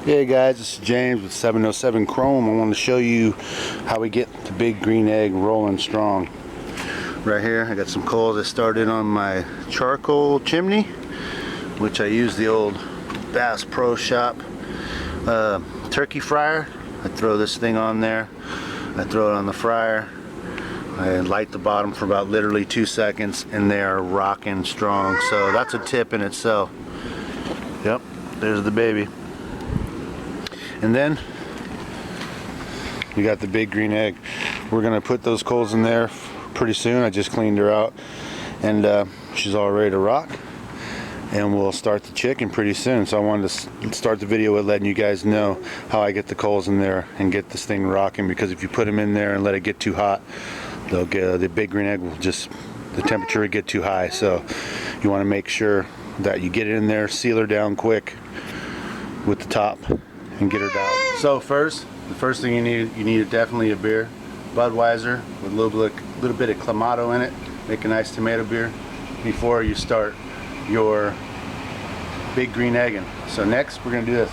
Hey guys, this is James with 707 Chrome. I want to show you how we get the big green egg rolling strong. Right here I got some coals I started on my charcoal chimney, which I use the old Bass Pro Shop turkey fryer. I throw this thing on there, I throw it on the fryer, I light the bottom for about literally 2 seconds, and they are rocking strong. So that's a tip in itself. Yep, there's the baby. And then we got the big green egg. We're gonna put those coals in there pretty soon. I just cleaned her out, and she's all ready to rock. And we'll start the chicken pretty soon. So I wanted to start the video with letting you guys know how I get the coals in there and get this thing rocking. Because if you put them in there and let it get too hot, they'll get the big green egg will just, the temperature will get too high. So you want to make sure that you get it in there, seal her down quick with the top, and get her down. So the first thing you need definitely a beer, Budweiser with a little bit of Clamato in it. Make a nice tomato beer before you start your big green egging. So next we're gonna do this.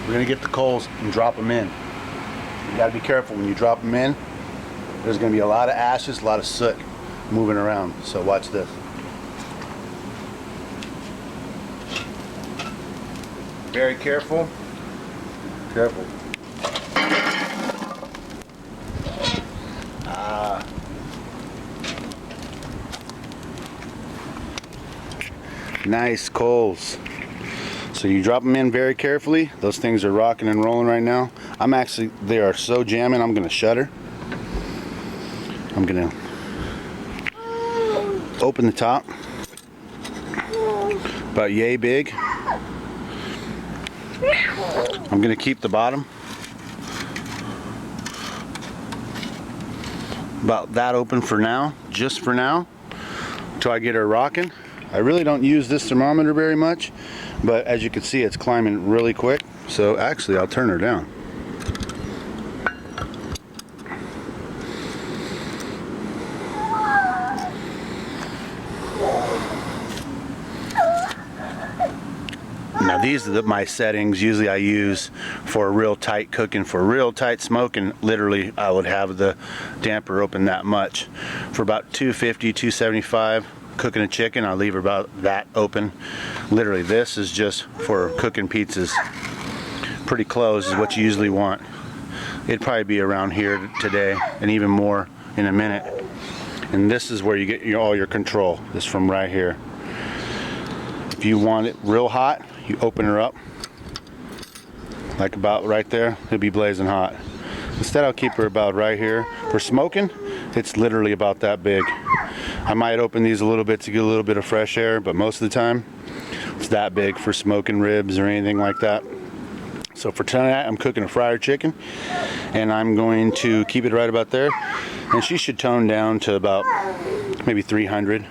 We're gonna get the coals and drop them in. You gotta be careful when you drop them in. There's gonna be a lot of ashes, a lot of soot moving around. So watch this. Very careful. Careful. Nice coals. So you drop them in very carefully. Those things are rocking and rolling right now. They are so jamming, I'm gonna shut her. I'm gonna open the top. About yay big. I'm gonna keep the bottom about that open for now, just for now, until I get her rocking. I really don't use this thermometer very much, but as you can see, it's climbing really quick. So actually, I'll turn her down. Now these are my settings. Usually I use for real tight cooking, for real tight smoking. Literally I would have the damper open that much. For about 250, 275 cooking a chicken, I'll leave about that open. Literally this is just for cooking pizzas. Pretty close is what you usually want. It'd probably be around here today and even more in a minute. And this is where you get all your control, this from right here. If you want it real hot, you open her up like about right there, it'll be blazing hot. Instead I'll keep her about right here. For smoking, it's literally about that big. I might open these a little bit to get a little bit of fresh air, but most of the time it's that big for smoking ribs or anything like that. So for tonight I'm cooking a fryer chicken, and I'm going to keep it right about there, and she should tone down to about maybe 300.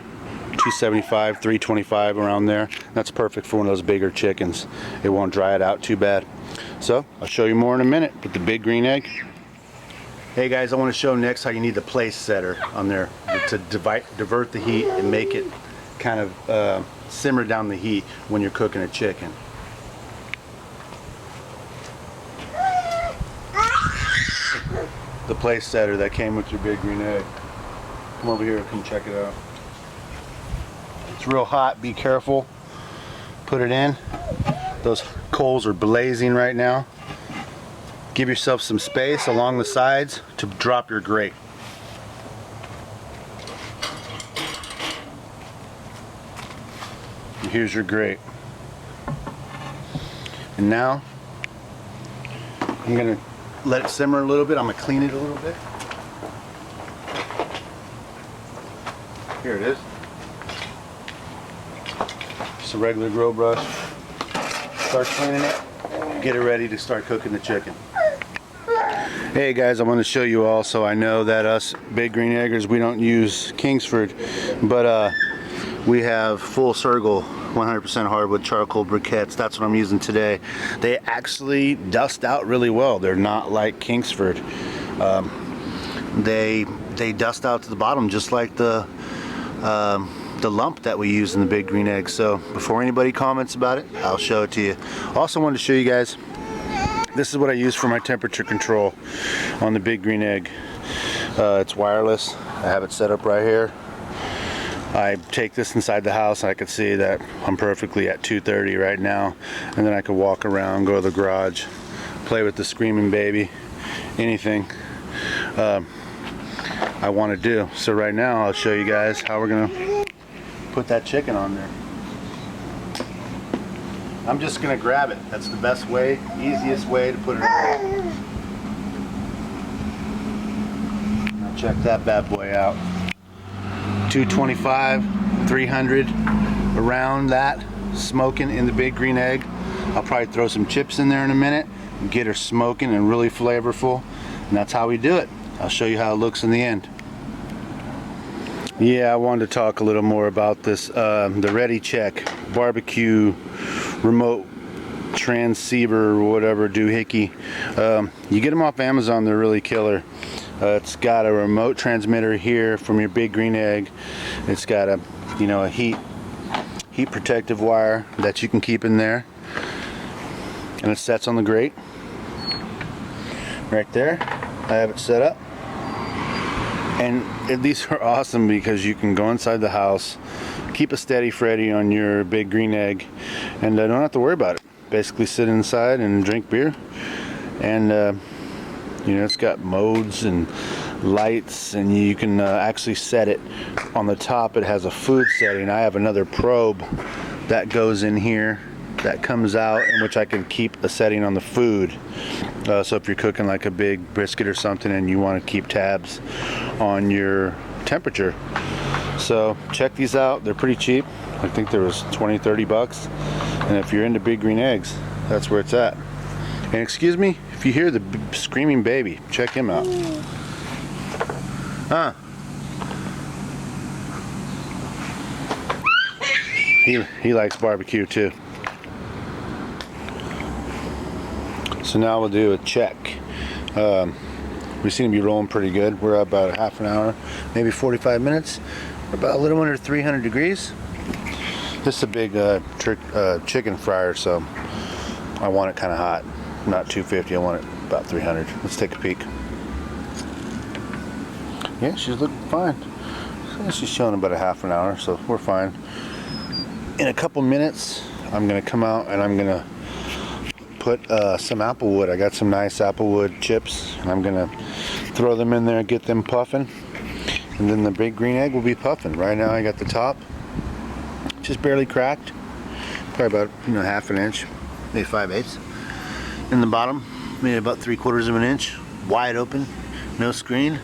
275, 325, around there. That's perfect for one of those bigger chickens. It won't dry it out too bad. So I'll show you more in a minute with the big green egg. Hey guys, I want to show next how you need the place setter on there to divert the heat and make it kind of simmer down the heat when you're cooking a chicken. The place setter that came with your big green egg. Come over here, come check it out. It's real hot, be careful. Put it in. Those coals are blazing right now. Give yourself some space along the sides to drop your grate. And here's your grate. And now I'm gonna let it simmer a little bit. I'm gonna clean it a little bit. Here it is. Just a regular grill brush. Start cleaning it. Get it ready to start cooking the chicken. Hey guys, I want to show you also, I know that us big green eggers, we don't use Kingsford, but we have Full Circle 100% hardwood charcoal briquettes. That's what I'm using today. They actually dust out really well. They're not like Kingsford. They dust out to the bottom just like the the lump that we use in the big green egg. So before anybody comments about it, I'll show it to you. Also wanted to show you guys, this is what I use for my temperature control on the big green egg. It's wireless. I have it set up right here. I take this inside the house. I could see that I'm perfectly at 230 right now, and then I could walk around, go to the garage, play with the screaming baby, anything I want to do. So right now I'll show you guys how we're gonna put that chicken on there. I'm just gonna grab it. That's the best way, easiest way to put it on. Now check that bad boy out. 225, 300, around that, smoking in the big green egg. I'll probably throw some chips in there in a minute and get her smoking and really flavorful, and that's how we do it. I'll show you how it looks in the end. Yeah, I wanted to talk a little more about this, the Ready Check barbecue remote transceiver or whatever doohickey. You get them off Amazon, they're really killer. It's got a remote transmitter here from your big green egg. It's got a, you know, a heat protective wire that you can keep in there, and it sets on the grate right there. I have it set up, and these are awesome because you can go inside the house, keep a steady Freddy on your big green egg, and don't have to worry about it. Basically sit inside and drink beer, and you know, it's got modes and lights, and you can actually set it on the top. It has a food setting. I have another probe that goes in here that comes out, in which I can keep a setting on the food. So if you're cooking like a big brisket or something and you want to keep tabs on your temperature. So check these out. They're pretty cheap. I think there was 20-30 bucks. And if you're into big green eggs, that's where it's at. And excuse me, if you hear the screaming baby, check him out. Huh? He likes barbecue too. So now we'll do a check. We seem to be rolling pretty good. We're about a half an hour, maybe 45 minutes. We're about a little under 300 degrees. This is a big chicken fryer, so I want it kind of hot. Not 250, I want it about 300. Let's take a peek. Yeah, she's looking fine. She's showing about a half an hour, so we're fine. In a couple minutes, I'm gonna come out and I'm gonna put some applewood. I got some nice applewood chips, and I'm gonna throw them in there, get them puffing, and then the big green egg will be puffing. Right now I got the top just barely cracked, probably about, you know, half an inch, maybe 5/8. In the bottom, maybe about 3/4 of an inch, wide open, no screen.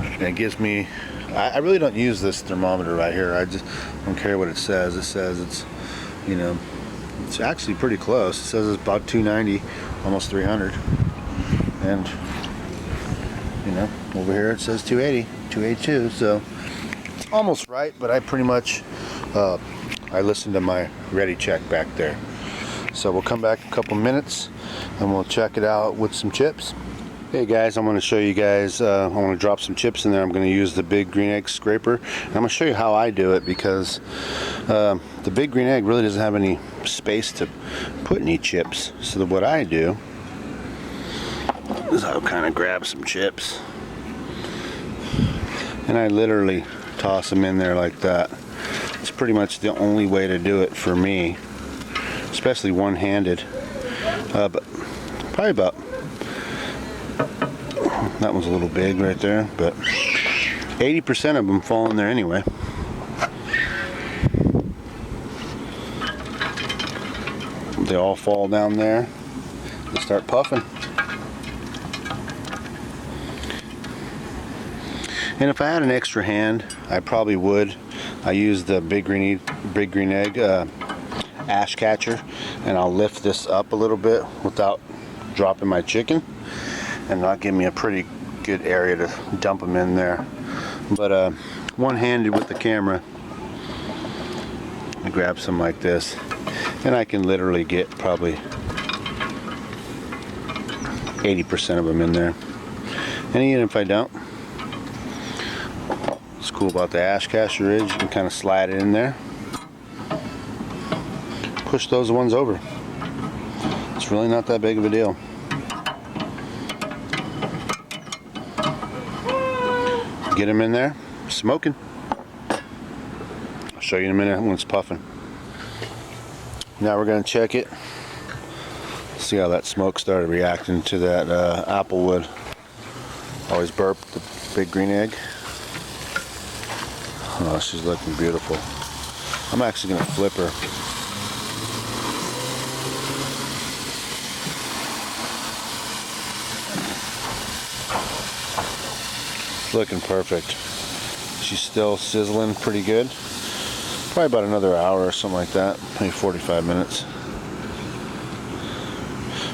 And it gives me, I really don't use this thermometer right here. I just don't care what it says. It says it's, you know, it's actually pretty close. It says it's about 290, almost 300. And, you know, over here it says 280, 282. So it's almost right, but I pretty much, I listened to my Ready Check back there. So we'll come back in a couple minutes and we'll check it out with some chips. Hey guys, I'm going to show you guys, I want to drop some chips in there. I'm going to use the big green egg scraper. And I'm going to show you how I do it, because the big green egg really doesn't have any space to put any chips. So what I do is I'll kind of grab some chips and I literally toss them in there like that. It's pretty much the only way to do it for me, especially one-handed. But probably about, that one's a little big right there, but 80% of them fall in there anyway. They all fall down there and start puffing. And if I had an extra hand, I probably would. I use the big green egg ash catcher, and I'll lift this up a little bit without dropping my chicken, and that'll give me a pretty good area to dump them in there. But one-handed with the camera, I grab some like this, and I can literally get probably 80% of them in there. And even if I don't, What's cool about the ash casher is you can kind of slide it in there, push those ones over. It's really not that big of a deal. Get them in there, smoking. I'll show you in a minute when it's puffing. Now we're going to check it. See how that smoke started reacting to that apple wood. Always burp the big green egg. Oh, she's looking beautiful. I'm actually going to flip her. Looking perfect. She's still sizzling pretty good. Probably about another hour or something like that. Maybe 45 minutes.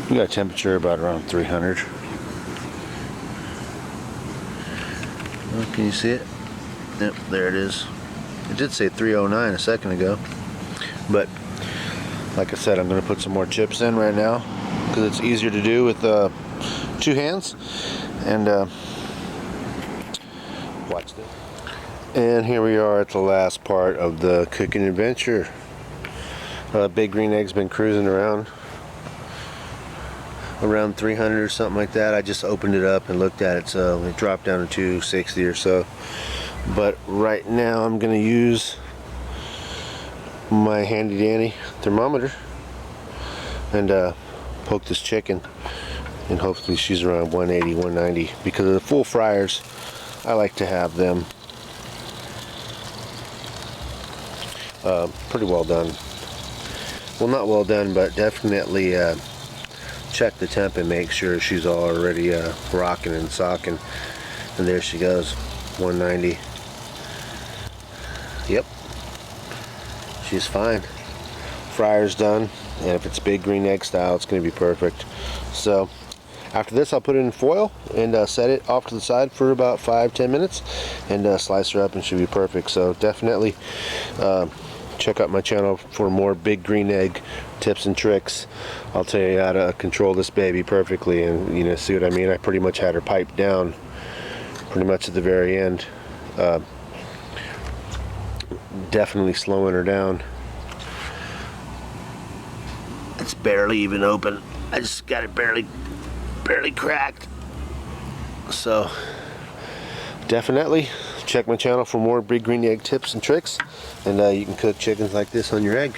We got a temperature about around 300. Oh, can you see it? Yep, there it is. It did say 309 a second ago. But like I said, I'm going to put some more chips in right now because it's easier to do with 2 hands. And watch this. And here we are at the last part of the cooking adventure. Big green egg's been cruising around 300 or something like that. I just opened it up and looked at it, so it dropped down to 260 or so. But right now I'm going to use my handy dandy thermometer and poke this chicken, and hopefully she's around 180, 190. Because of the full fryers, I like to have them pretty well done. Well, not well done, but definitely check the temp and make sure she's already rocking and socking. And there she goes, 190. Yep, she's fine. Fryer's done, and if it's big green egg style, it's going to be perfect. So after this, I'll put it in foil and set it off to the side for about 5-10 minutes, and slice her up, and she'll be perfect. So definitely check out my channel for more big green egg tips and tricks. I'll tell you how to control this baby perfectly, and you know, see what I mean. I pretty much had her piped down pretty much at the very end. Definitely slowing her down. It's barely even open. I just got it barely cracked. So definitely check my channel for more big green egg tips and tricks, and you can cook chickens like this on your egg.